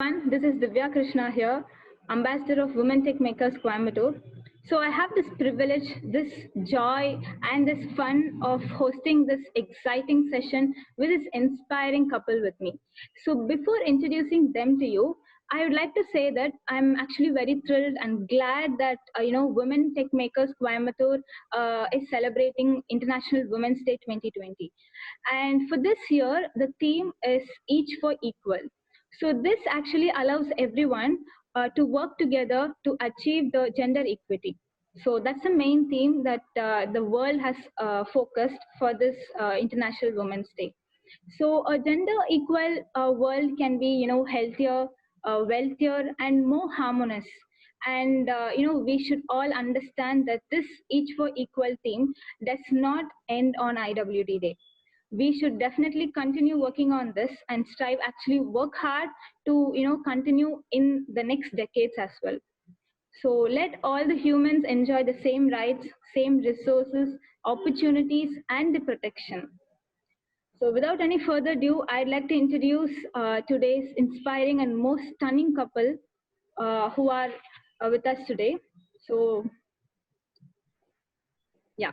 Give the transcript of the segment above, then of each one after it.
everyone, this is Divya Krishna here, Ambassador of Women Tech Makers Coimbatore. So I have this privilege, this joy and this fun of hosting this exciting session with this inspiring couple with me. So before introducing them to you, I would like to say that I'm actually very thrilled and glad that Women Tech Makers Coimbatore is celebrating International Women's Day 2020. And for this year, the theme is Each for Equal. So this actually allows everyone to work together to achieve the gender equity. So that's the main theme that the world has focused for this International Women's Day. So a gender equal world can be, healthier, wealthier, and more harmonious. And we should all understand that this Each for Equal theme does not end on IWD Day. We should definitely continue working on this and strive actually work hard to continue in the next decades as well. So let all the humans enjoy the same rights, same resources, opportunities, and the protection. So without any further ado, I'd like to introduce today's inspiring and most stunning couple who are with us today. So yeah,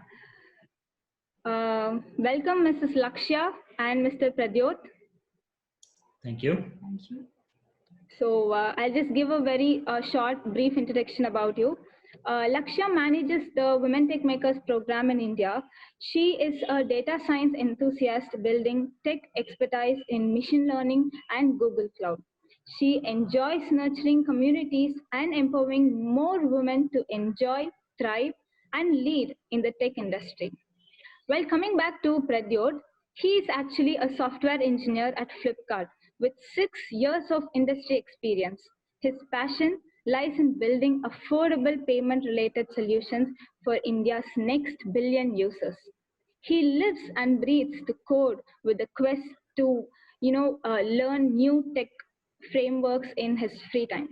welcome Mrs. Lakshya and Mr. Pradyot. Thank you. Thank you. So I'll just give a very short, brief introduction about you. Lakshya manages the Women Tech Makers program in India. She is a data science enthusiast building tech expertise in machine learning and Google Cloud. She enjoys nurturing communities and empowering more women to enjoy, thrive, and lead in the tech industry. Well, coming back to Pradyot, he is actually a software engineer at Flipkart with 6 years of industry experience. His passion lies in building affordable payment related solutions for India's next billion users. He lives and breathes the code with the quest to, learn new tech frameworks in his free time.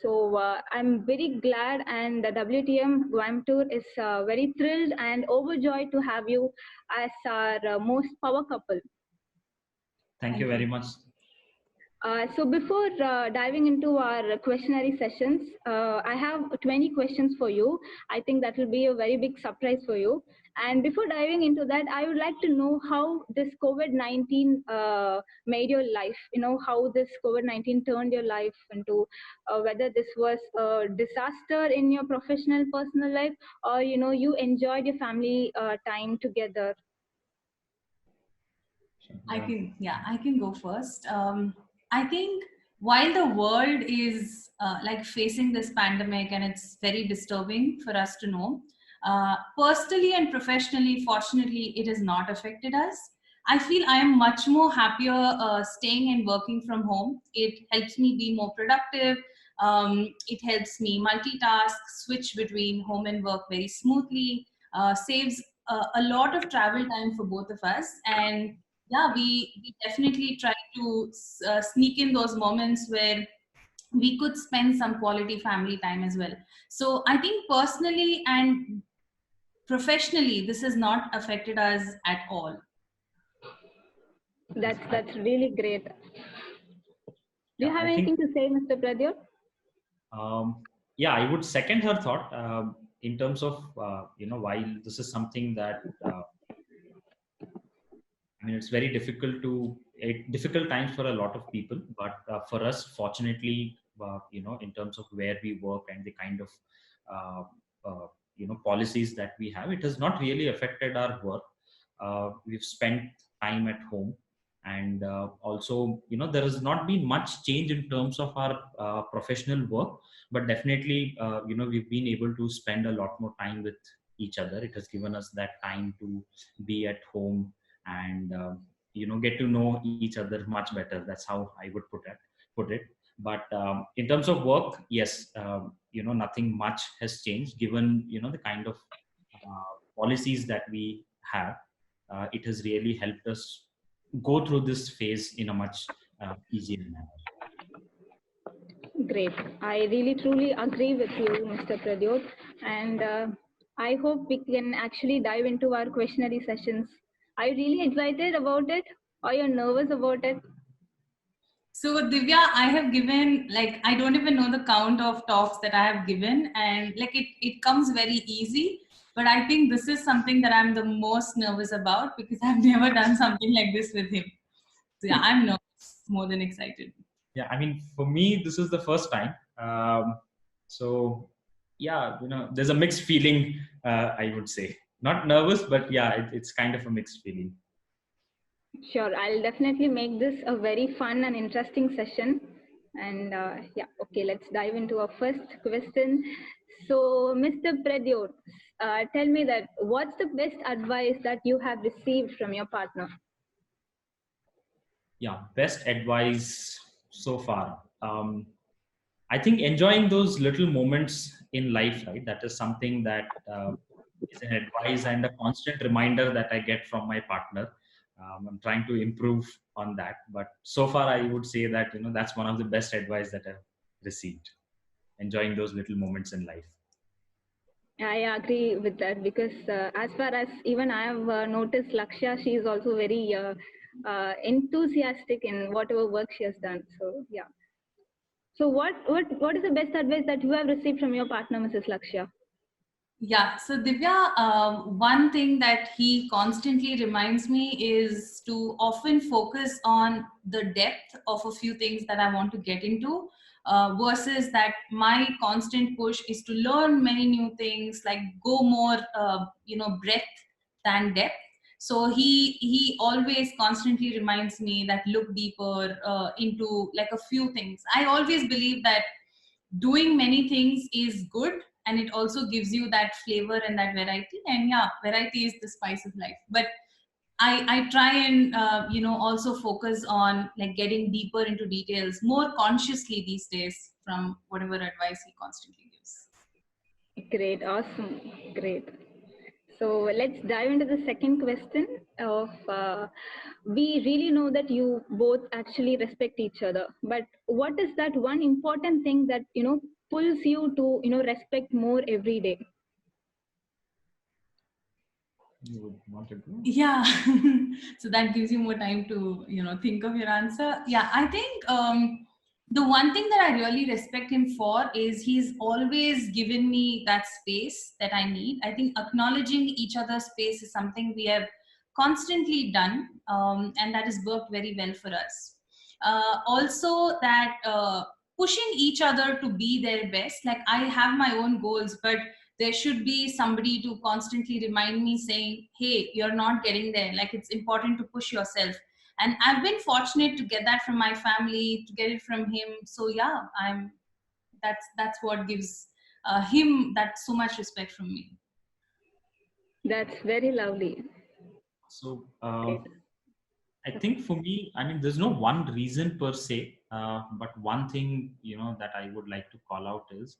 So I'm very glad, and the WTM Coimbatore is very thrilled and overjoyed to have you as our most power couple. Thank you very much. So before diving into our questionnaire sessions, I have 20 questions for you. I think that will be a very big surprise for you. And before diving into that, I would like to know how this COVID-19 made your life, how this COVID-19 turned your life into, whether this was a disaster in your professional, personal life, or, you enjoyed your family time together. I can go first. I think while the world is facing this pandemic and it's very disturbing for us to know, personally and professionally, fortunately, it has not affected us. I feel I am much more happier staying and working from home. It helps me be more productive. It helps me multitask, switch between home and work very smoothly, saves a lot of travel time for both of us. And yeah, we definitely try to sneak in those moments where we could spend some quality family time as well. So I think personally and professionally, this has not affected us at all. That's really great. Do you have anything to say, Mr. Pradyot? Yeah, I would second her thought in terms of, while this is something that, it's very difficult times for a lot of people, but for us, fortunately, in terms of where we work and the kind of, policies that we have, it has not really affected our work. We've spent time at home, and also, there has not been much change in terms of our professional work, but definitely, we've been able to spend a lot more time with each other. It has given us that time to be at home and get to know each other much better. That's how I would put it. But in terms of work, yes, nothing much has changed given the kind of policies that we have. It has really helped us go through this phase in a much easier manner. Great. I really truly agree with you, Mr. Pradyot. And I hope we can actually dive into our questionnaire sessions. Are you really excited about it, or you're nervous about it? So Divya, I have given, like, I don't even know the count of talks that I have given, and like it comes very easy. But I think this is something that I'm the most nervous about because I've never done something like this with him. So yeah, I'm nervous more than excited. Yeah, I mean, for me, this is the first time. So yeah, there's a mixed feeling. I would say not nervous, but yeah, it's kind of a mixed feeling. Sure, I'll definitely make this a very fun and interesting session. And yeah, okay, let's dive into our first question. So, Mr. Pradyot, tell me that what's the best advice that you have received from your partner? Yeah, best advice so far. I think enjoying those little moments in life, right? That is something that is an advice and a constant reminder that I get from my partner. I'm trying to improve on that, but so far I would say that that's one of the best advice that I've received. Enjoying those little moments in life. I agree with that because as far as even I have noticed, Lakshya, she is also very enthusiastic in whatever work she has done. So yeah. So what is the best advice that you have received from your partner, Mrs. Lakshya? Yeah, so Divya, one thing that he constantly reminds me is to often focus on the depth of a few things that I want to get into, versus that my constant push is to learn many new things, like go more, breadth than depth. So he always constantly reminds me that look deeper into like a few things. I always believe that doing many things is good, and it also gives you that flavor and that variety, and yeah, variety is the spice of life. But I try and also focus on like getting deeper into details more consciously these days from whatever advice he constantly gives. Great, awesome, great. So let's dive into the second question of we really know that you both actually respect each other, but what is that one important thing that pulls you to respect more every day? You would want to go? Yeah. So that gives you more time to think of your answer. Yeah, I think the one thing that I really respect him for is he's always given me that space that I need. I think acknowledging each other's space is something we have constantly done, and that has worked very well for us. Also that pushing each other to be their best. Like I have my own goals, but there should be somebody to constantly remind me saying, hey, you're not getting there. Like it's important to push yourself. And I've been fortunate to get that from my family, to get it from him. So yeah, that's what gives him that so much respect from me. That's very lovely. So Great. I think for me, I mean, there's no one reason per se, but one thing that I would like to call out is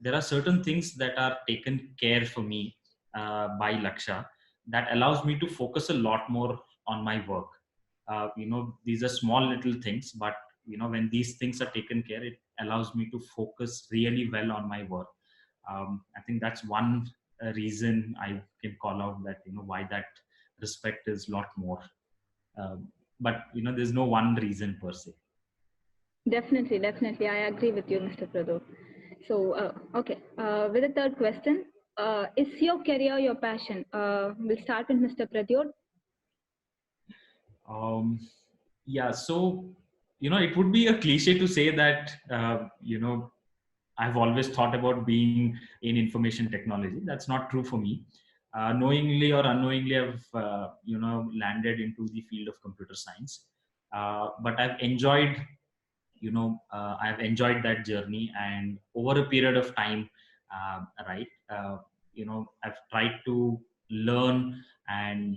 there are certain things that are taken care for me by Laksha that allows me to focus a lot more on my work. These are small little things, but when these things are taken care, it allows me to focus really well on my work. I think that's one reason I can call out that why that respect is a lot more. But there's no one reason per se. Definitely, definitely. I agree with you, Mr. Pradho. So, okay, with the third question, is your career your passion? We'll start with Mr. Pradyot. Yeah, so it would be a cliche to say that I've always thought about being in information technology. That's not true for me. Knowingly or unknowingly, I've landed into the field of computer science. But I've enjoyed that journey, and over a period of time, right, I've tried to learn and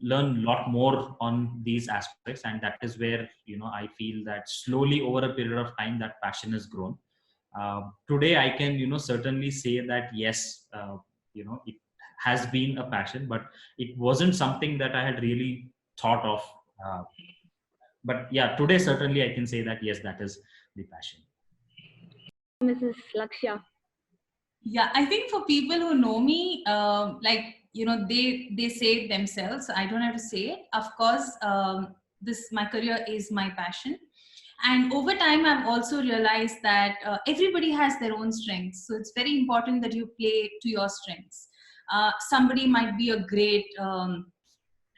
learn a lot more on these aspects, and that is where I feel that slowly over a period of time that passion has grown. Today I can certainly say that yes, it has been a passion, but it wasn't something that I had really thought of. uh, but yeah, today certainly I can say that yes, that is the passion. Mrs. Lakshya. Yeah, I think for people who know me, like they say it themselves. I don't have to say it. Of course, my career is my passion. And over time, I've also realized that everybody has their own strengths. So it's very important that you play to your strengths. Somebody might be a great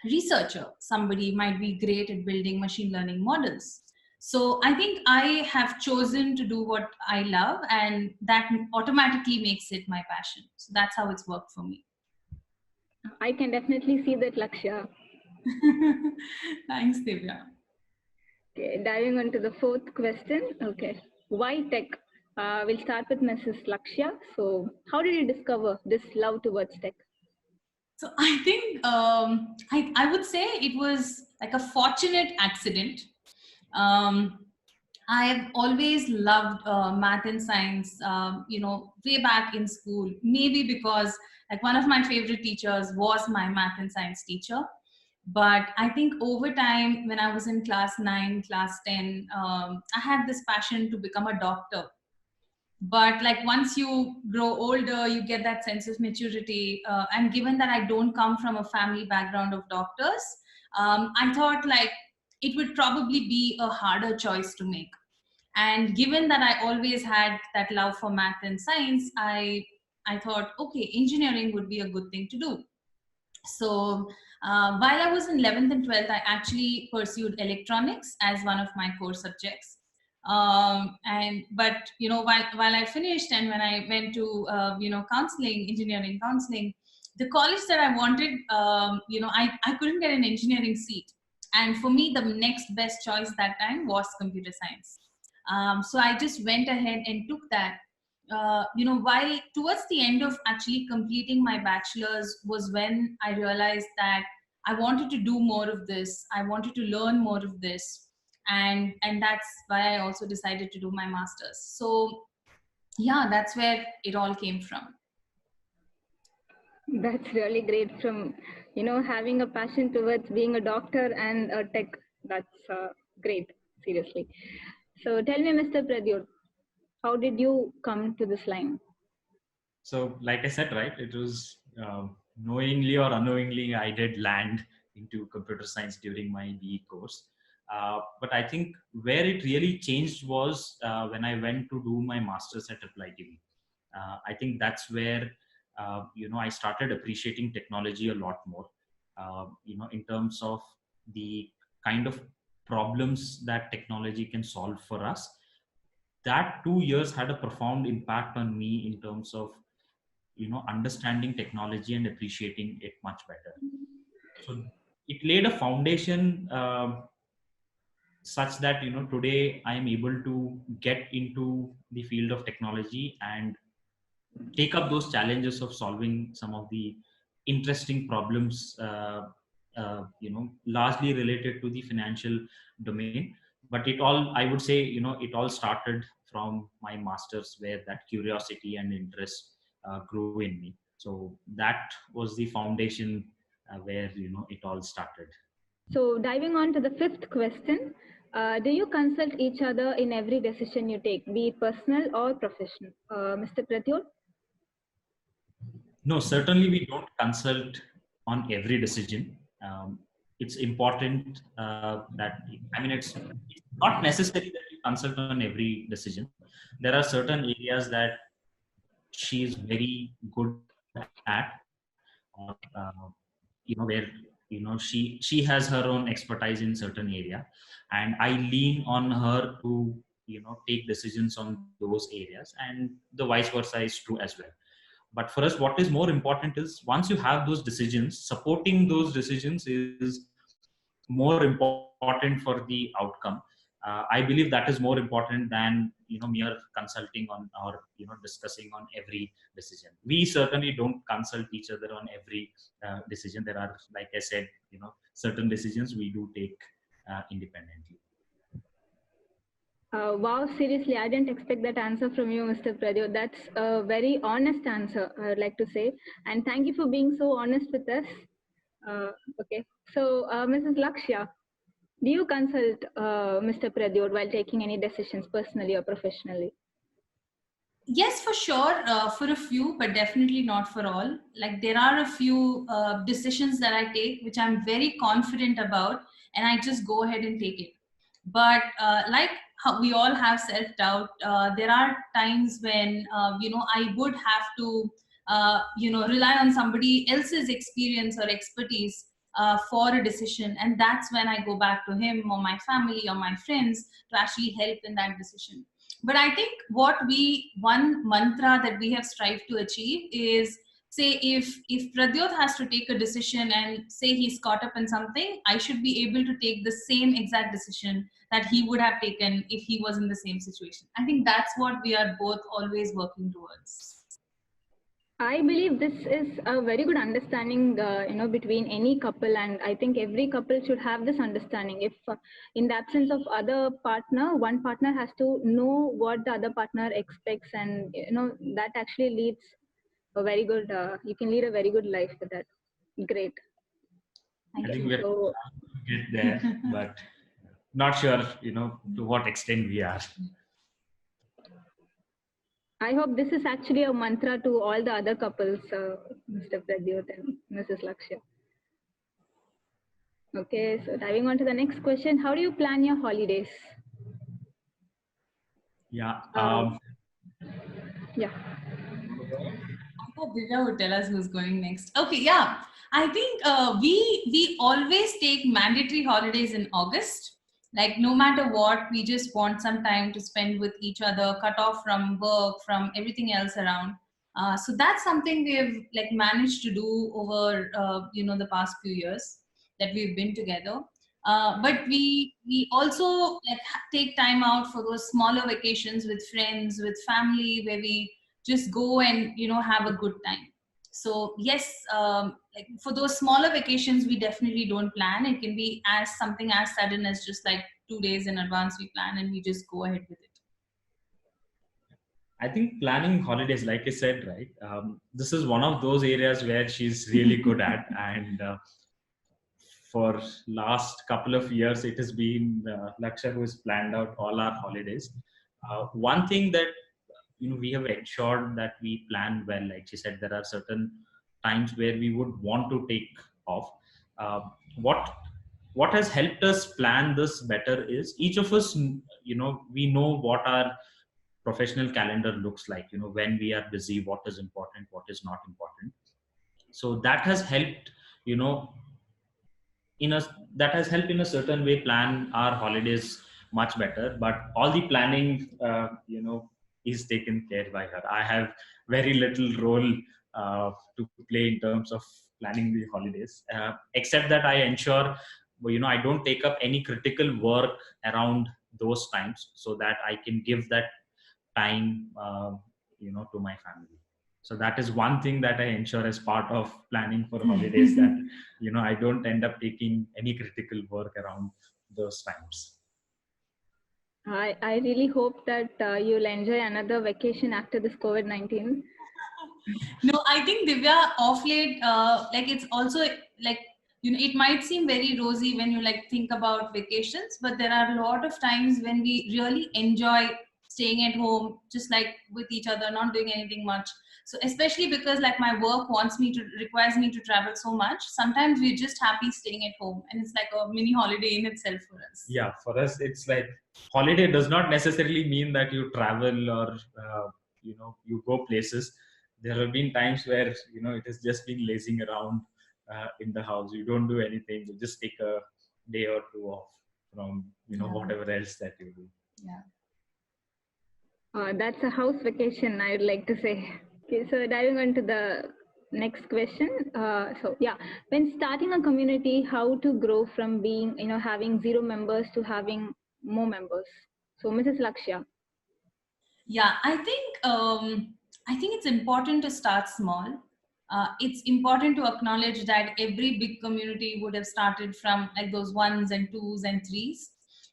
researcher. Somebody might be great at building machine learning models. So I think I have chosen to do what I love, and that automatically makes it my passion. So that's how it's worked for me. I can definitely see that, Lakshya. Thanks, Divya. Okay, diving on to the fourth question. Okay, why tech? We'll start with Mrs. Lakshya. So how did you discover this love towards tech? So I think I would say it was like a fortunate accident. I've always loved math and science, way back in school, maybe because like one of my favorite teachers was my math and science teacher. But I think over time, when I was in class 9, class 10, I had this passion to become a doctor. But like once you grow older, you get that sense of maturity. And given that I don't come from a family background of doctors, I thought like it would probably be a harder choice to make. And given that I always had that love for math and science, I thought, okay, engineering would be a good thing to do. So while I was in 11th and 12th, I actually pursued electronics as one of my core subjects. But while I finished and when I went to counseling, engineering counseling, the college that I wanted, I couldn't get an engineering seat. And for me, the next best choice that time was computer science. So I just went ahead and took that. While towards the end of actually completing my bachelor's was when I realized that I wanted to do more of this. I wanted to learn more of this. And that's why I also decided to do my master's. So yeah, that's where it all came from. That's really great. From having a passion towards being a doctor and a tech, that's great, seriously. So tell me, Mr. Pradyut, how did you come to this line? So like I said, right, it was knowingly or unknowingly I did land into computer science during my BE course. But I think where it really changed was when I went to do my master's at Applied TV. I think that's where I started appreciating technology a lot more. In terms of the kind of problems that technology can solve for us. That 2 years had a profound impact on me in terms of understanding technology and appreciating it much better. So it laid a foundation such that today I am able to get into the field of technology and take up those challenges of solving some of the interesting problems largely related to the financial domain. But it all, I would say, it all started from my master's, where that curiosity and interest grew in me. So that was the foundation where it all started. So diving on to the fifth question, do you consult each other in every decision you take, be it personal or professional? Mr. Pradyut? No, certainly we don't consult on every decision. It's important that, it's not necessary that you consult on every decision. There are certain areas that she is very good at, where she has her own expertise in certain area, and I lean on her to take decisions on those areas, and the vice versa is true as well. But for us, what is more important is once you have those decisions, supporting those decisions is more important for the outcome. I believe that is more important than mere consulting on or discussing on every decision. We certainly don't consult each other on every decision. There are, like I said, certain decisions we do take independently. Wow, seriously, I didn't expect that answer from you, Mr. Pradyut. That's a very honest answer, I would like to say. And thank you for being so honest with us. Okay, so Mrs. Lakshya, do you consult Mr. Pradyut while taking any decisions personally or professionally? Yes, for sure, for a few, but definitely not for all. Like there are a few decisions that I take which I'm very confident about, and I just go ahead and take it. But like how we all have self-doubt, there are times when I would have to rely on somebody else's experience or expertise for a decision, and that's when I go back to him or my family or my friends to actually help in that decision. But I think one mantra that we have strived to achieve is, say if Pradyot has to take a decision and say he's caught up in something, I should be able to take the same exact decision that he would have taken if he was in the same situation. I think that's what we are both always working towards. I believe this is a very good understanding, between any couple, and I think every couple should have this understanding. If in the absence of other partner, one partner has to know what the other partner expects, and that actually leads a very good. You can lead a very good life with that. Great. I think we're to get there, but not sure, to what extent we are. I hope this is actually a mantra to all the other couples, Mr. Pradyot and Mrs. Lakshya. Okay, so diving on to the next question, how do you plan your holidays? Yeah. Yeah. I thought Divya would tell us who's going next. Okay, yeah. I think we always take mandatory holidays in August. Like no matter what, we just want some time to spend with each other, cut off from work, from everything else around. So that's something we've like managed to do over the past few years that we've been together. But we also like take time out for those smaller vacations with friends, with family, where we just go and have a good time. So yes, like for those smaller vacations we definitely don't plan. It can be as something as sudden as just like 2 days in advance we plan and we just go ahead with it. I think planning holidays, like I said, right, this is one of those areas where she's really good at, and for last couple of years it has been Lakshya who has planned out all our holidays. One thing that we have ensured that we plan well. Like she said, there are certain times where we would want to take off. What has helped us plan this better is each of us, we know what our professional calendar looks like. When we are busy, what is important, what is not important. So that has helped, in a certain way plan our holidays much better. But all the planning, is taken care by her. I have very little role to play in terms of planning the holidays, except that I ensure, I don't take up any critical work around those times, so that I can give that time, to my family. So that is one thing that I ensure as part of planning for holidays, that I don't end up taking any critical work around those times. I really hope that you'll enjoy another vacation after this COVID-19. No, I think Divya, off late, like it's also like, it might seem very rosy when you like think about vacations, but there are a lot of times when we really enjoy staying at home, just like with each other, not doing anything much. So especially because like my work requires me to travel so much, sometimes we're just happy staying at home, and it's like a mini holiday in itself for us. Yeah, for us, it's like holiday does not necessarily mean that you travel or, you go places. There have been times where, it has just been lazing around in the house. You don't do anything. You just take a day or two off from, whatever else that you do. Yeah. That's a house vacation, I would like to say. Okay, so diving on to the next question. When starting a community, how to grow from being, having 0 members to having more members? So Mrs. Lakshya. Yeah, I think it's important to start small. It's important to acknowledge that every big community would have started from like those 1s and 2s and 3s.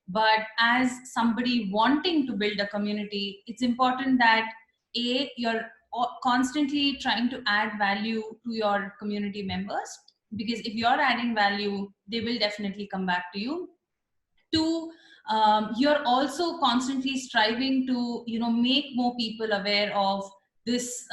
But as somebody wanting to build a community, it's important that you're constantly trying to add value to your community members, because if you're adding value, they will definitely come back to you. 2, you're also constantly striving to make more people aware of this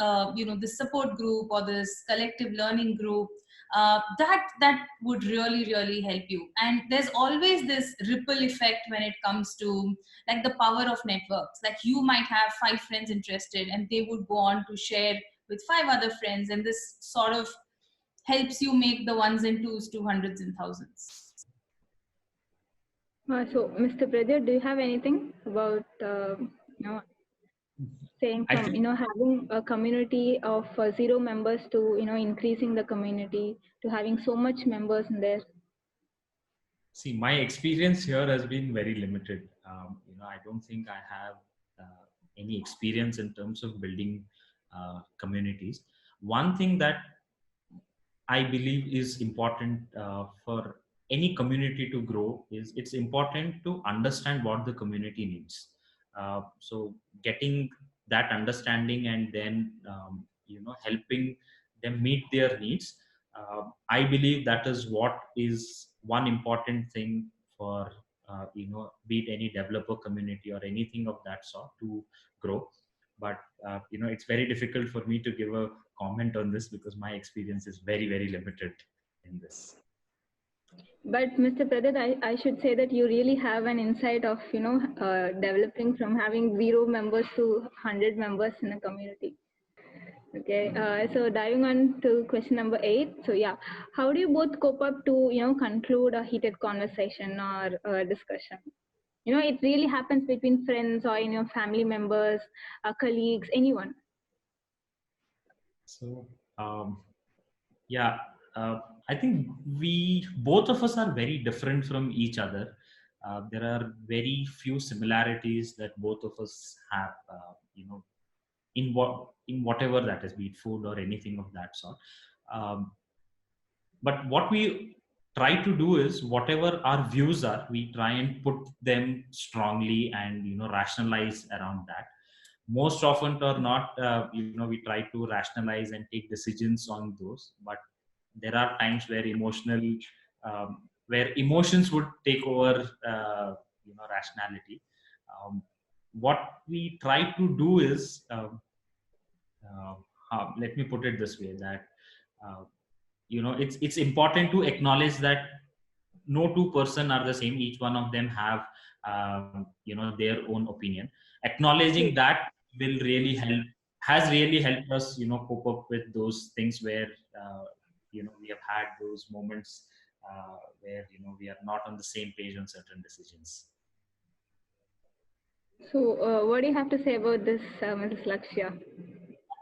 this support group or this collective learning group, That would really help you. And there's always this ripple effect when it comes to like the power of networks. Like you might have 5 friends interested and they would go on to share with 5 other friends, and this sort of helps you make the ones and twos to hundreds and thousands. So, Mr. Pradyut, do you have anything about saying from having a community of 0 members to increasing the community to having so much members in there? See, my experience here has been very limited. I don't think I have any experience in terms of building communities. One thing that I believe is important for any community to grow is it's important to understand what the community needs. So getting that understanding and then helping them meet their needs. I believe that is what is one important thing for be it any developer community or anything of that sort to grow. But it's very difficult for me to give a comment on this because my experience is very limited in this. But Mr. Pradyut, I should say that you really have an insight of developing from having 0 members to 100 members in a community. Okay, so diving on to question number 8. So yeah, how do you both cope up to conclude a heated conversation or a discussion? It really happens between friends or family members, colleagues, anyone. So I think both of us are very different from each other. There are very few similarities that both of us have, in whatever that is, be it food or anything of that sort. But what we try to do is whatever our views are, we try and put them strongly and rationalize around that. Most often or not, we try to rationalize and take decisions on those. But there are times where where emotions would take over, rationality. What we try to do is, let me put it this way, that it's important to acknowledge that no 2 person are the same. Each one of them have their own opinion. Acknowledging that has really helped us cope up with those things where we have had those moments where we are not on the same page on certain decisions. So what do you have to say about this, Mrs. Lakshya?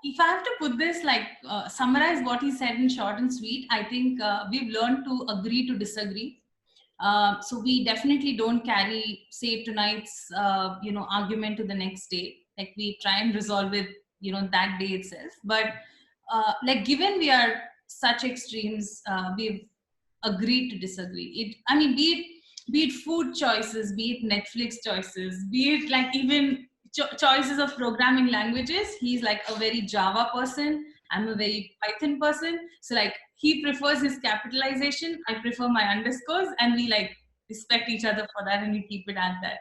If I have to put this, summarize what he said in short and sweet, I think we've learned to agree to disagree. So we definitely don't carry, say, tonight's, argument to the next day. Like we try and resolve it, that day itself. But given we are such extremes, we've agreed to disagree. Be it food choices, be it Netflix choices, be it even choices of programming languages. He's a very Java person. I'm a very Python person. So he prefers his capitalization. I prefer my underscores, and we respect each other for that, and we keep it at that.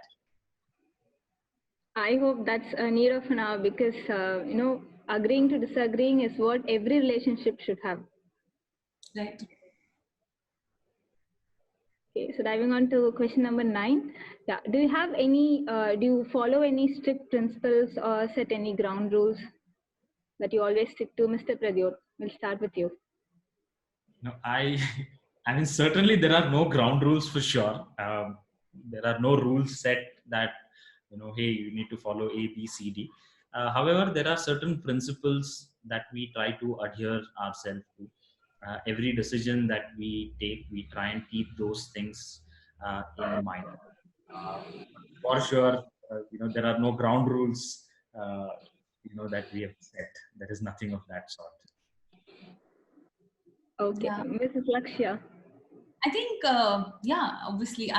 I hope that's a need of now, because agreeing to disagreeing is what every relationship should have. Right. Okay, so diving on to question number 9. Yeah, do you follow any strict principles or set any ground rules that you always stick to? Mr. Pradyut, we'll start with you. No, I mean, certainly there are no ground rules for sure. There are no rules set that, hey, you need to follow A, B, C, D. However, there are certain principles that we try to adhere ourselves to. Every decision that we take, we try and keep those things in mind. For sure, there are no ground rules, that we have set. There is nothing of that sort. Okay, yeah. Mrs. Lakshya. I think, obviously,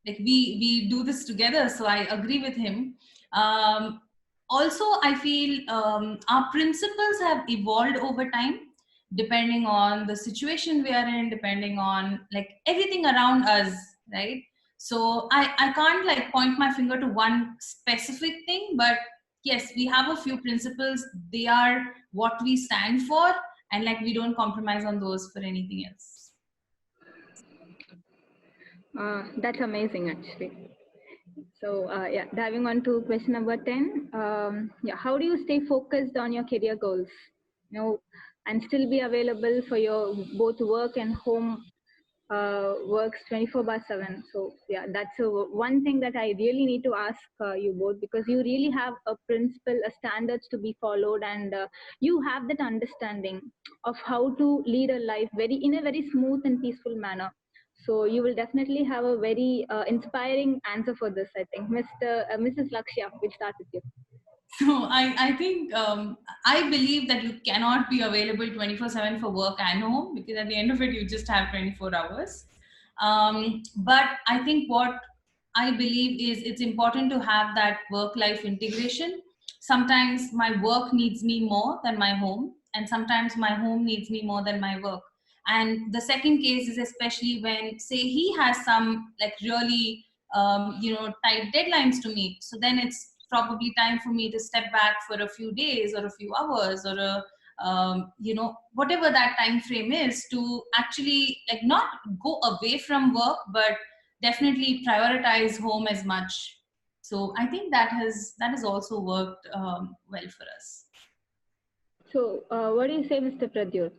we do this together, so I agree with him. Also, I feel our principles have evolved over time, depending on the situation we are in, depending on everything around us, right? So I can't point my finger to one specific thing, but yes, we have a few principles. They are what we stand for, and like we don't compromise on those for anything else. That's amazing, actually. So yeah, diving on to question number 10. Yeah, how do you stay focused on your career goals, and still be available for your both work and home works 24/7? So yeah, that's one thing that I really need to ask you both, because you really have a principle, a standards to be followed, and you have that understanding of how to lead a life in a very smooth and peaceful manner. So you will definitely have a very inspiring answer for this, I think. Mrs. Lakshya, we'll start with you. So I think I believe that you cannot be available 24/7 for work and home, because at the end of it, you just have 24 hours. But I think what I believe is it's important to have that work-life integration. Sometimes my work needs me more than my home, and sometimes my home needs me more than my work. And the second case is especially when, say, he has some like really tight deadlines to meet. So then it's probably time for me to step back for a few days or a few hours or whatever that time frame is, to actually like not go away from work, but definitely prioritize home as much. So I think that has also worked well for us. So what do you say, Mr. Pradyut?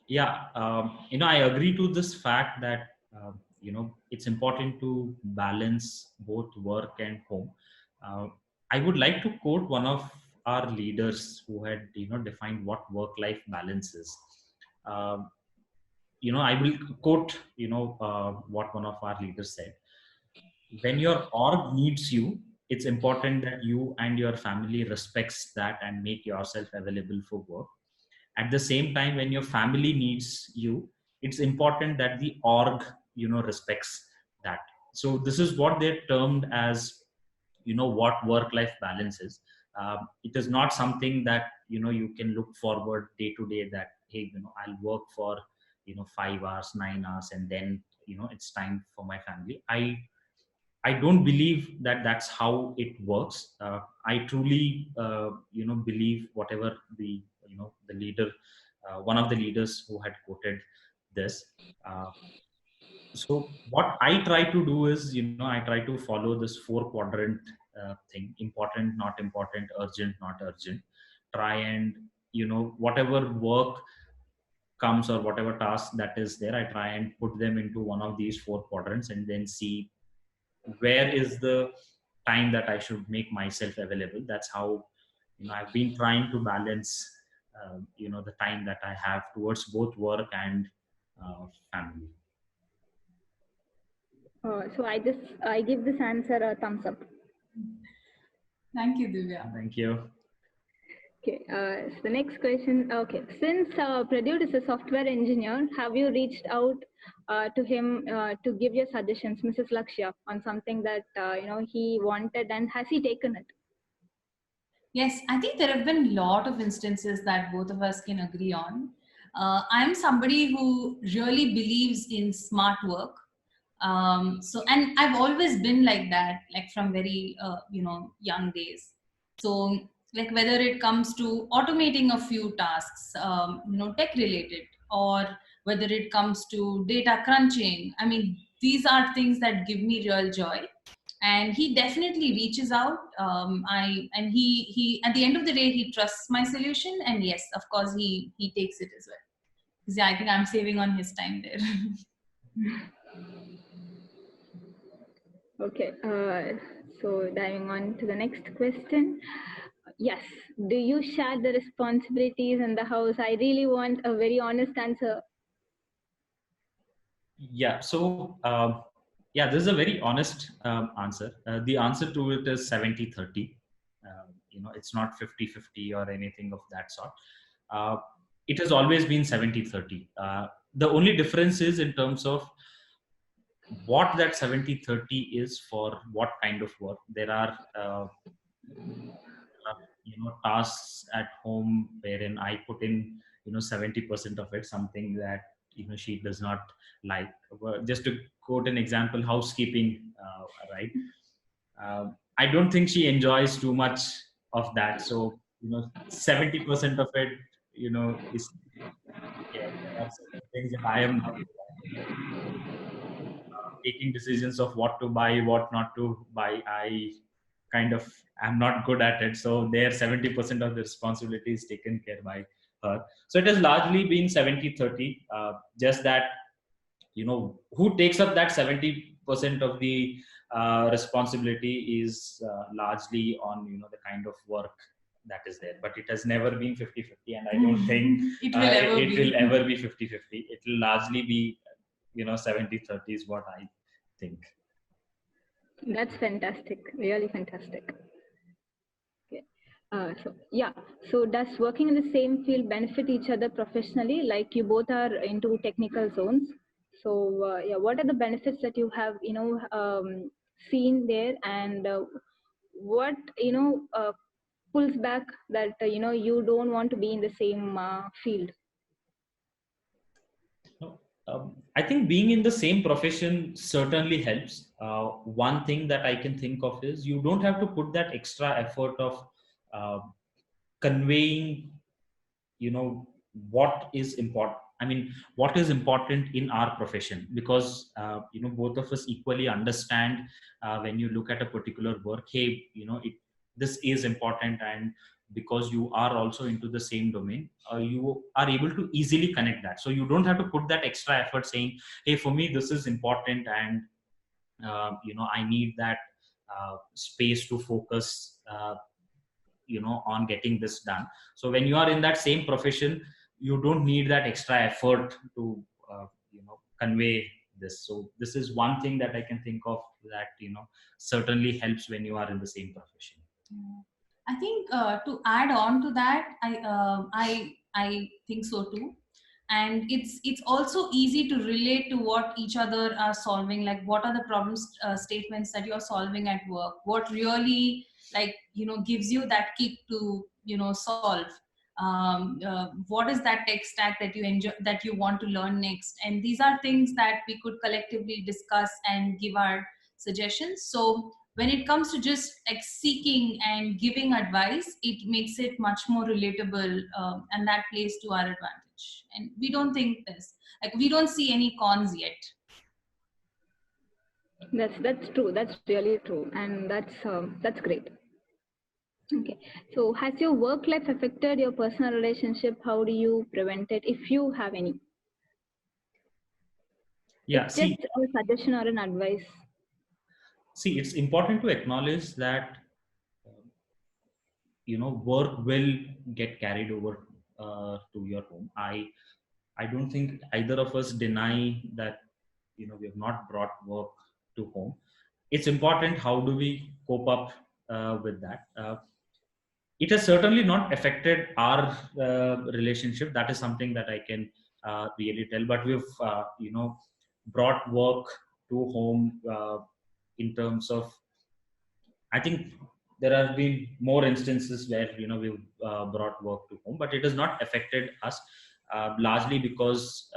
Yeah, I agree to this fact that it's important to balance both work and home. I would like to quote one of our leaders who had defined what work-life balance is. Um, I will quote what one of our leaders said: when your org needs you, it's important that you and your family respects that and make yourself available for work. At the same time, when your family needs you, it's important that the org respects that. So this is what they're termed as what work life balance is. It is not something that you can look forward day to day, that hey, I'll work for 5 hours, 9 hours, and then it's time for my family. I don't believe that that's how it works. I truly, believe whatever the leader, one of the leaders who had quoted this. Uh, so what I try to do is, I try to follow this 4 quadrant thing: important, not important; urgent, not urgent. Try and whatever work comes or whatever task that is there, I try and put them into one of these 4 quadrants, and then see where is the time that I should make myself available. That's how I've been trying to balance the time that I have towards both work and family. So I give this answer a thumbs up. Thank you, Divya. Thank you. Okay, so the next question. Okay, since Pradyut is a software engineer, have you reached out to him to give your suggestions, Mrs. Lakshya, on something that he wanted, and has he taken it? Yes, I think there have been a lot of instances that both of us can agree on. I'm somebody who really believes in smart work. And I've always been like that, like from very young days. So like whether it comes to automating a few tasks, tech related, or whether it comes to data crunching, I mean, these are things that give me real joy. And he definitely reaches out. He at the end of the day, he trusts my solution, and yes, of course, he takes it as well. Because yeah, I think I'm saving on his time there. Okay, so diving on to the next question. Yes, do you share the responsibilities in the house? I really want a very honest answer. Yeah, so yeah, this is a very honest answer. The answer to it is 70-30. It's not 50-50 or anything of that sort. It has always been 70-30. The only difference is in terms of what that 70-30 is for what kind of work. There are tasks at home wherein I put in 70% of it, something that she does not like. Just to quote an example, housekeeping, right? I don't think she enjoys too much of that. So 70% of it is there are certain things that I am not taking decisions of what to buy, what not to buy. I kind of am not good at it. So there 70% of the responsibility is taken care by her. So it has largely been 70-30. Just that, who takes up that 70% of the responsibility is largely on, the kind of work that is there. But it has never been 50-50. And I don't think it will ever it be. will ever be 50-50. It will largely be, 70-30 is what I think. That's fantastic. Really fantastic. Okay. So does working in the same field benefit each other professionally? Like you both are into technical zones. So what are the benefits that you have, seen there, and what pulls back that you don't want to be in the same field? I think being in the same profession certainly helps. One thing that I can think of is you don't have to put that extra effort of uh, conveying, what is important. I mean, what is important in our profession, because both of us equally understand when you look at a particular work, hey, this is important, and because you are also into the same domain, you are able to easily connect that. So you don't have to put that extra effort saying, hey, for me this is important, and I need that space to focus on getting this done. So when you are in that same profession, you don't need that extra effort to convey this. So this is one thing that I can think of that certainly helps when you are in the same profession. I think to add on to that, I think so too, and it's also easy to relate to what each other are solving. Like, what are the problem statements that you're solving at work? What really, like, gives you that kick to solve? What is that tech stack that you enjoy, that you want to learn next? And these are things that we could collectively discuss and give our suggestions. So when it comes to just like seeking and giving advice, it makes it much more relatable, and that plays to our advantage. And we don't think this, like, we don't see any cons yet. That's true. That's really true, and that's great. Okay, so has your work life affected your personal relationship? How do you prevent it, if you have any? Yeah, it's just a suggestion or an advice. See, it's important to acknowledge that work will get carried over to your home. I don't think either of us deny that we have not brought work to home. It's important how do we cope up with that. It has certainly not affected our relationship. That is something that I can really tell. But we've brought work to home in terms of, I think there have been more instances where we've brought work to home, but it has not affected us largely because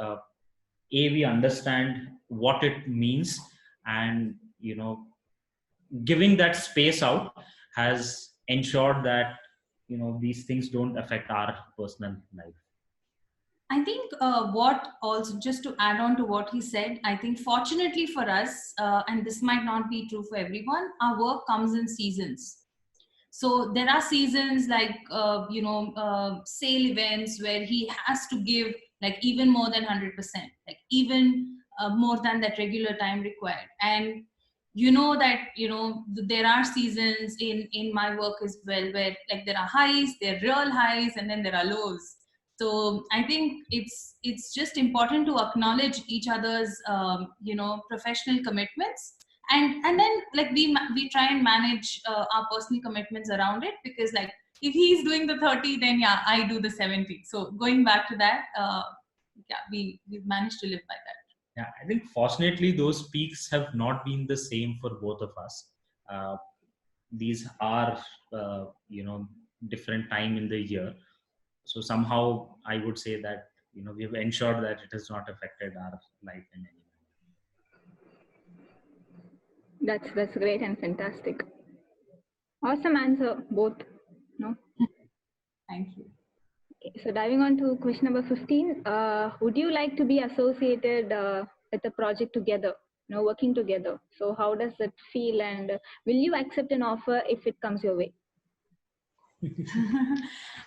we understand what it means, and giving that space out has ensured that these things don't affect our personal life. I think what also, just to add on to what he said, I think fortunately for us, and this might not be true for everyone, our work comes in seasons. So there are seasons like, sale events where he has to give like even more than 100%, like even more than that regular time required. And there are seasons in my work as well, where like there are highs, there are real highs, and then there are lows. So I think it's just important to acknowledge each other's professional commitments, and then like we try and manage our personal commitments around it, because like if he's doing the 30, then yeah, I do the 70. So going back to that, we've managed to live by that. Yeah, I think fortunately those peaks have not been the same for both of us. These are different time in the year, so somehow I would say that we have ensured that it has not affected our life in any way. That's great and fantastic. Awesome answer, both. No. Thank you. Okay. So diving on to question number 15, would you like to be associated with a project together, working together? So how does it feel, and will you accept an offer if it comes your way?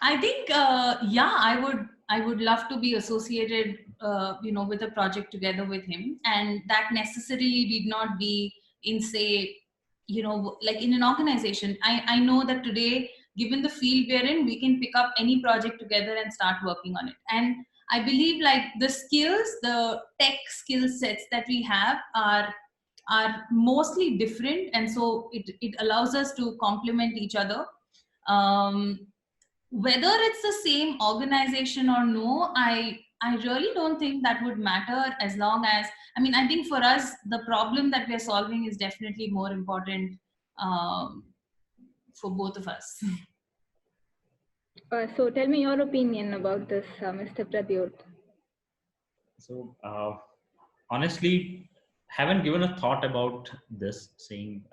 I think, yeah, I would love to be associated, with a project together with him, and that necessarily did not be in, say, like in an organization. I know that today, given the field we're in, we can pick up any project together and start working on it. And I believe like the skills, the tech skill sets that we have are mostly different, and so it allows us to complement each other. um, Whether it's the same organization or no, I really don't think that would matter, as long as, I mean, I think for us the problem that we are solving is definitely more important, um, for both of us. So tell me your opinion about this, Mr. Pradyut. So honestly, haven't given a thought about this, saying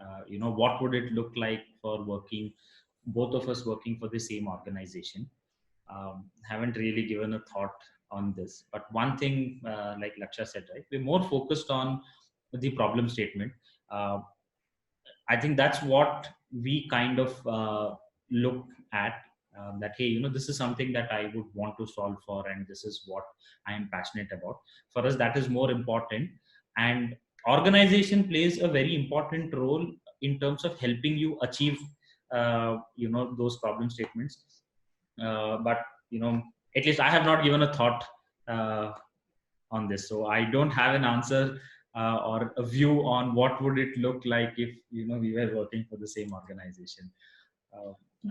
what would it look like for working, both of us working for the same organization. Haven't really given a thought on this, but one thing, like Laksha said, right, we're more focused on the problem statement. uh, I think that's what we kind of look at, that hey, this is something that I would want to solve for, and this is what I am passionate about. For us, that is more important. And organization plays a very important role in terms of helping you achieve those problem statements. But at least I have not given a thought uh, on this, so I don't have an answer or a view on what would it look like if we were working for the same organization. I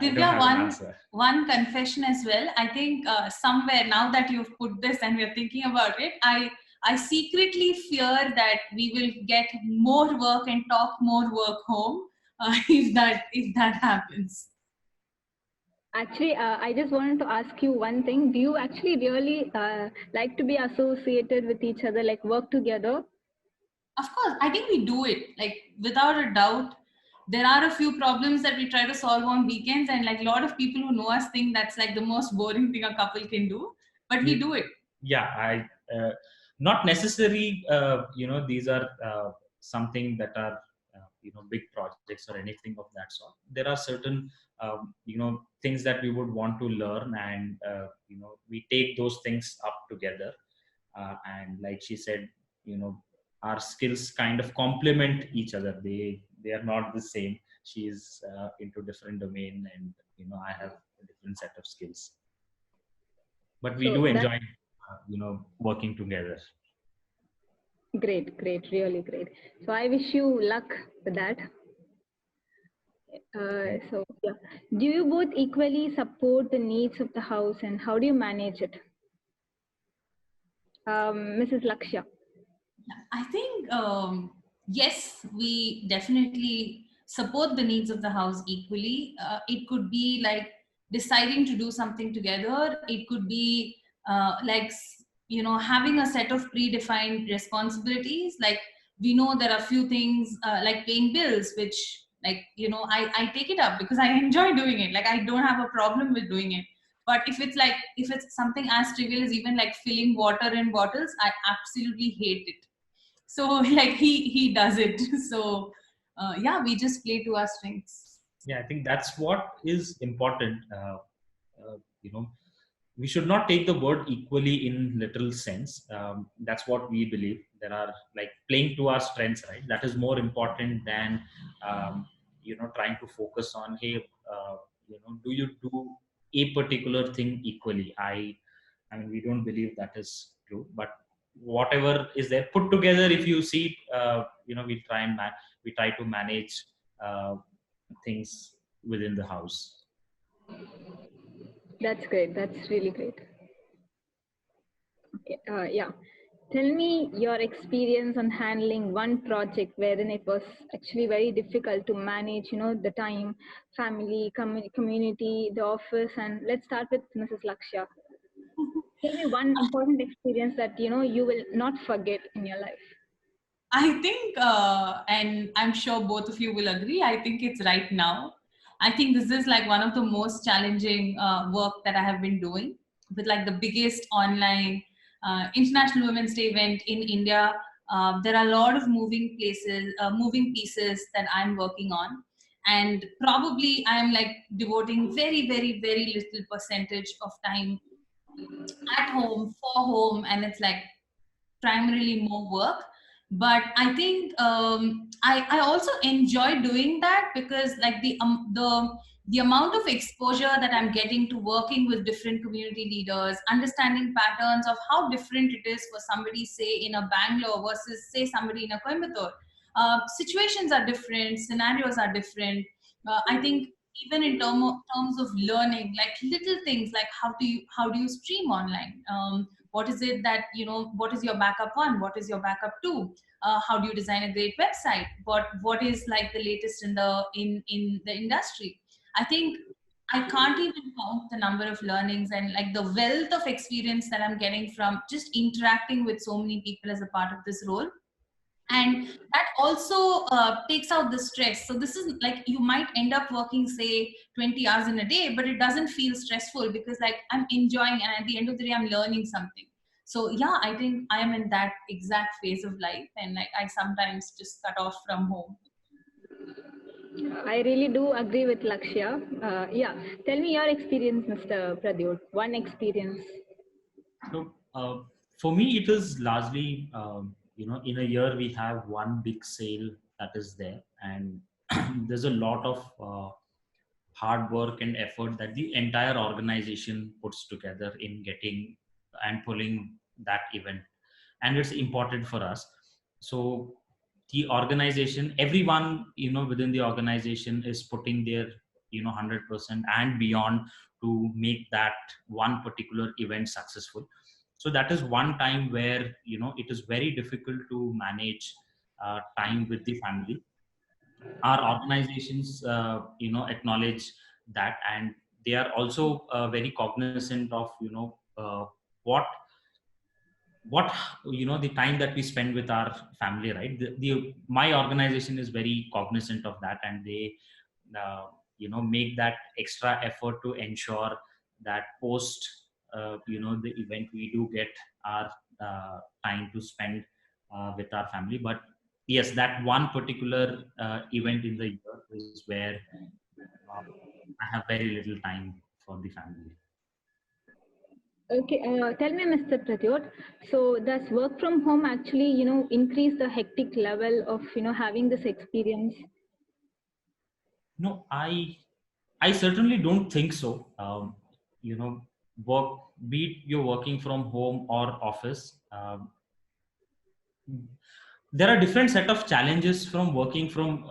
don't Divya, have an answer. one confession as well. I think somewhere, now that you've put this and we're thinking about it, I secretly fear that we will get more work and talk more work home, if that happens. Actually, I just wanted to ask you one thing. Do you actually really like to be associated with each other, like work together? Of course, I think we do it, like, without a doubt. There are a few problems that we try to solve on weekends, and like a lot of people who know us think that's like the most boring thing a couple can do, but we do it. Yeah, I not necessary, these are something that are big projects or anything of that sort. There are certain things that we would want to learn, and we take those things up together, and like she said, our skills kind of complement each other. They are not the same. She is into different domain, and I have a different set of skills, but we So do that- enjoy working together. Great, great, really great. So I wish you luck with that. So yeah, do you both equally support the needs of the house, and how do you manage it? Mrs. Lakshya. I think, yes, we definitely support the needs of the house equally. It could be like deciding to do something together. It could be like, having a set of predefined responsibilities. Like, we know there are few things, like paying bills, which, like, I take it up because I enjoy doing it. Like, I don't have a problem with doing it. But if it's something as trivial as even like filling water in bottles, I absolutely hate it. So like he does it. So yeah, we just play to our strengths. Yeah, I think that's what is important. You know we should not take the word equally in literal sense. That's what we believe. There are, like, playing to our strengths, right? That is more important than trying to focus on, hey, do you do a particular thing equally. I mean, we don't believe that is true, but whatever is there put together, if you see, we try to manage uh, things within the house. That's great. That's really great. Okay, yeah. Tell me your experience on handling one project wherein it was actually very difficult to manage, the time, family, community, the office, and let's start with Mrs. Lakshya. Tell me one important experience that, you will not forget in your life. I think, and I'm sure both of you will agree, I think it's right now. I think this is like one of the most challenging work that I have been doing. with like the biggest online International Women's Day event in India. There are a lot of moving pieces that I'm working on, and probably I'm like devoting very, very, very little percentage of time at home for home, and it's like primarily more work. But I think I also enjoy doing that, because like the amount of exposure that I'm getting to working with different community leaders, understanding patterns of how different it is for somebody say in a Bangalore versus say somebody in a Coimbatore. Situations are different, scenarios are different. I think even in terms of learning, like little things like how do you stream online, what is it that what is your backup one, what is your backup two, how do you design a great website, what is like the latest in the industry. I think I can't even count the number of learnings and like the wealth of experience that I'm getting from just interacting with so many people as a part of this role. And that also takes out the stress. So this is like, you might end up working say 20 hours in a day, but it doesn't feel stressful, because like I'm enjoying, and at the end of the day I'm learning something. So yeah, I think I am in that exact phase of life, and like I sometimes just cut off from home. I really do agree with Lakshya. Yeah, tell me your experience, Mr. Pradyut. One experience. So for me, it is largely, in a year we have one big sale that is there, and there's a lot of hard work and effort that the entire organization puts together in getting and pulling that event, and it's important for us. So the organization, everyone within the organization is putting their 100% and beyond to make that one particular event successful. So that is one time where it is very difficult to manage time with the family. Our organizations acknowledge that, and they are also very cognizant of what what the time that we spend with our family, right? My organization is very cognizant of that, and they make that extra effort to ensure that post the event we do get our time to spend with our family. But yes, that one particular event in the year is where I have very little time for the family. Okay, tell me, Mr. Pradyut. So, does work from home actually, increase the hectic level of, having this experience? No, I certainly don't think so. You know, work, be it you're working from home or office, there are different set of challenges from working from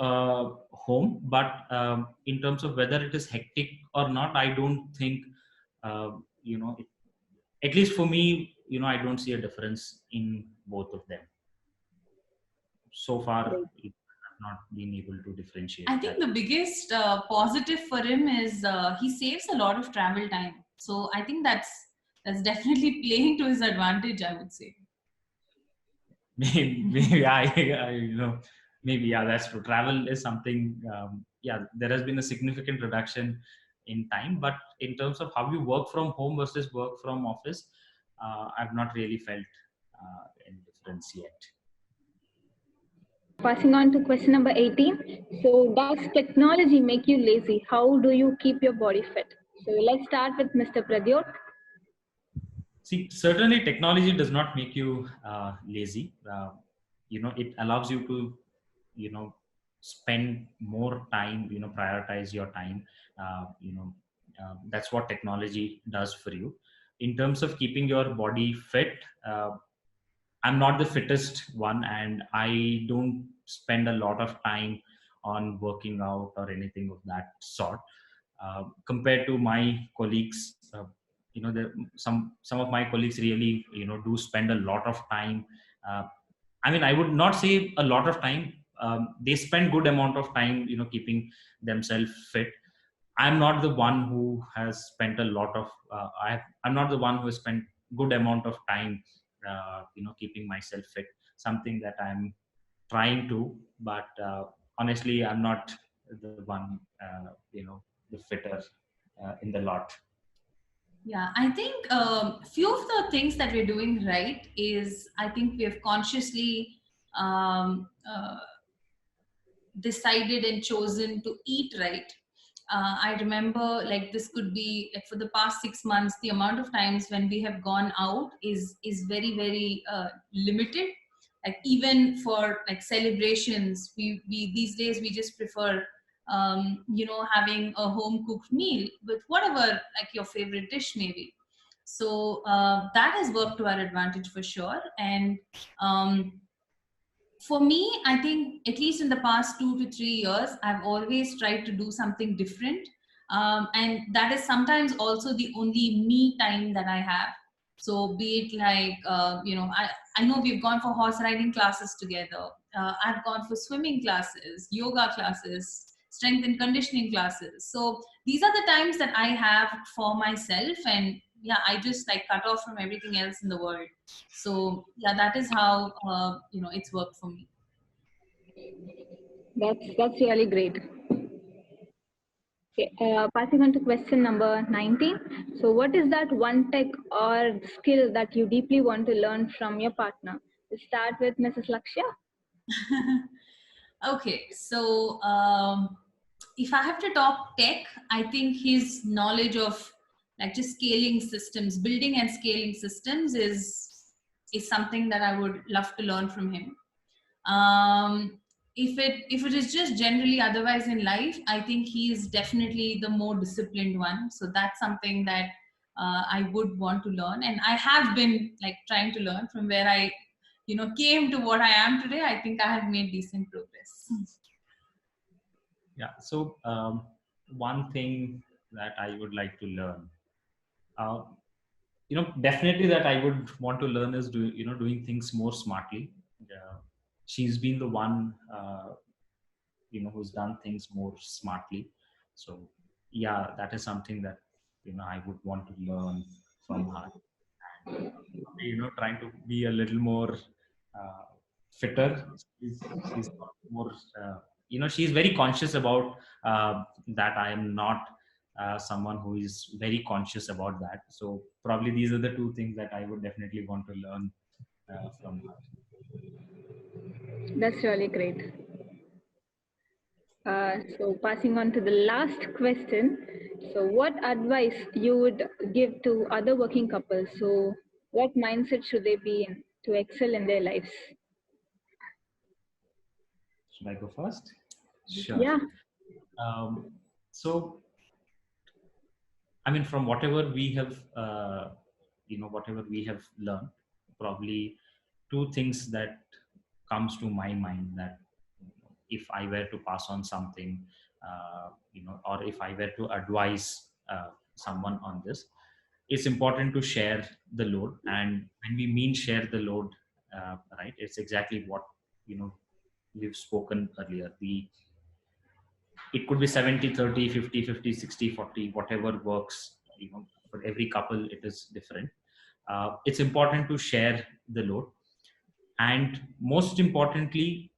home. But in terms of whether it is hectic or not, I don't think, uh, at least for me, I don't see a difference in both of them. So far, I've not been able to differentiate I that. think the biggest positive for him is he saves a lot of travel time. So I think that's definitely playing to his advantage, I would say. Maybe maybe, yeah, that's true. Travel is something, yeah, there has been a significant reduction in time, but in terms of how you work from home versus work from office, I've not really felt any difference yet. Passing on to question number 18. So, does technology make you lazy? How do you keep your body fit? So, let's start with Mr. Pradyut. See, certainly technology does not make you lazy. It allows you to, spend more time, prioritize your time. That's what technology does for you. In terms of keeping your body fit, I'm not the fittest one, and I don't spend a lot of time on working out or anything of that sort. Compared to my colleagues, some of my colleagues really do spend a lot of time. Uh, I mean, I would not say a lot of time. They spend good amount of time, keeping themselves fit. I'm not the one who has spent a lot of. I'm not the one who has spent good amount of time, keeping myself fit. Something that I'm trying to, but honestly, I'm not the one, the fitter in the lot. Yeah, I think few of the things that we're doing right is I think we have consciously um, uh, decided and chosen to eat right. I remember like this could be like for the past 6 months, the amount of times when we have gone out is very very limited. Like even for like celebrations, we these days we just prefer having a home cooked meal with whatever like your favorite dish maybe. So that has worked to our advantage for sure. And um, for me, I think at least in the past 2 to 3 years, I've always tried to do something different. And that is sometimes also the only me time that I have. So be it like, I know we've gone for horse riding classes together. I've gone for swimming classes, yoga classes, strength and conditioning classes. So these are the times that I have for myself. And yeah, I just like cut off from everything else in the world. So yeah, that is how it's worked for me. That's really great. Okay, passing on to question number 19. So what is that one tech or skill that you deeply want to learn from your partner? We start with Mrs. Lakshya. Okay, so if I have to talk tech, I think his knowledge of like just scaling systems, building and scaling systems is something that I would love to learn from him. Um, if it is just generally otherwise in life, I think he is definitely the more disciplined one. So that's something that I would want to learn, and I have been like trying to learn from where I came to what I am today. I think I have made decent progress. Yeah. So one thing that I would like to learn, uh, definitely that I would want to learn is doing things more smartly. She's been the one, who's done things more smartly. So yeah, that is something that I would want to learn from her. And, trying to be a little more uh, fitter. She's more, she's very conscious about that. I am not someone who is very conscious about that. So probably these are the two things that I would definitely want to learn from her. That's really great. So passing on to the last question. So what advice you would give to other working couples? So what mindset should they be in to excel in their lives? Should I go first? Sure. Yeah. So, I mean, from whatever we have, whatever we have learned, probably two things that comes to my mind that if I were to pass on something, or if I were to advise someone on this, it's important to share the load. And when we mean share the load, right, it's exactly what we've spoken earlier. It could be 70-30, 50-50, 60-40, whatever works. For every couple, it is different. It's important to share the load, and most importantly,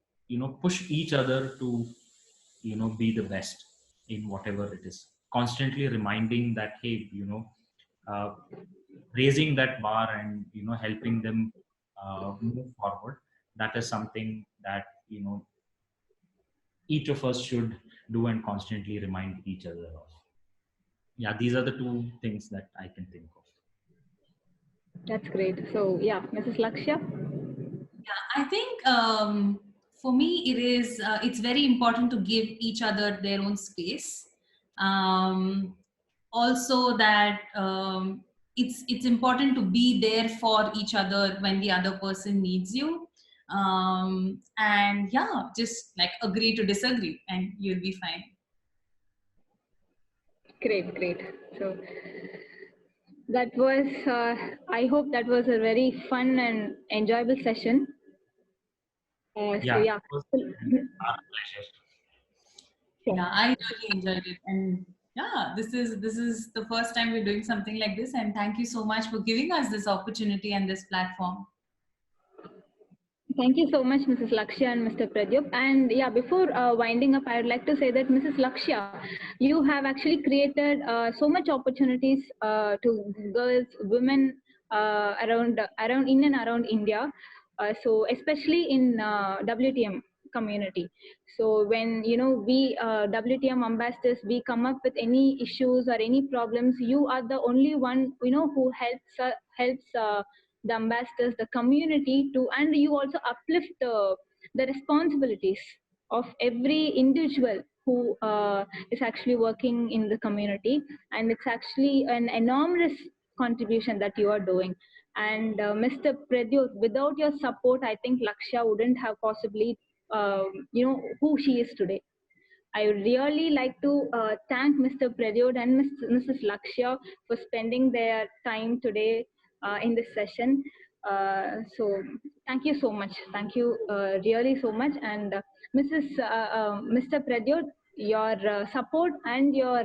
push each other to be the best in whatever it is. Constantly reminding that, hey, uh, raising that bar and helping them move forward. That is something that each of us should do and constantly remind each other of. Yeah, these are the two things that I can think of. That's great. So yeah, Mrs. Lakshya. Yeah, I think for me it's very important to give each other their own space. Also that it's important to be there for each other when the other person needs you. And yeah, just like agree to disagree and you'll be fine. Great, great. So that was, I hope that was a very fun and enjoyable session. So Yeah, yeah. it was our pleasure. Yeah, I really enjoyed it. And yeah, this is the first time we're doing something like this. And thank you so much for giving us this opportunity and this platform. Thank you so much, Mrs. Lakshya and Mr. Pradyup. And yeah, before winding up, I would like to say that Mrs. Lakshya, you have actually created so much opportunities to girls, women around in and around India. So especially in WTM community. So when we WTM ambassadors, we come up with any issues or any problems, you are the only one who helps the ambassadors, the community to, and you also uplift the responsibilities of every individual who is actually working in the community, and it's actually an enormous contribution that you are doing. And Mr. Pradyut, without your support, I think Lakshya wouldn't have possibly, who she is today. I would really like to thank Mr. Pradyut and Mrs. Lakshya for spending their time today in this session. So thank you so much. Thank you really so much. And Mr. Pradyut, your support and your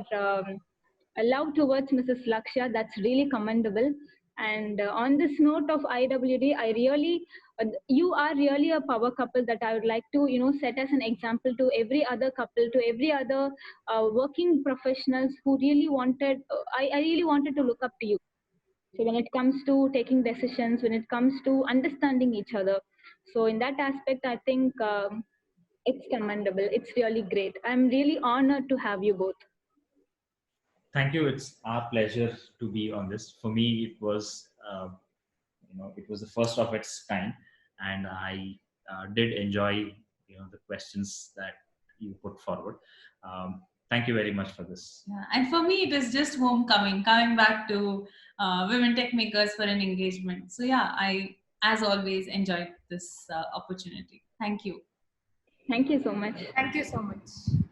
love towards Mrs. Lakshya, that's really commendable. And on this note of IWD, you are really a power couple that I would like to, set as an example to every other couple, to every other working professionals who really wanted, I really wanted to look up to you. So when it comes to taking decisions, when it comes to understanding each other. So in that aspect, I think it's commendable. It's really great. I'm really honored to have you both. Thank you. It's our pleasure to be on this. For me, it was, it was the first of its kind, and I did enjoy, the questions that you put forward. Thank you very much for this. Yeah. And for me, it is just homecoming, coming back to Women Tech Makers for an engagement. So yeah, I, as always, enjoyed this opportunity. Thank you. Thank you so much. Thank you so much.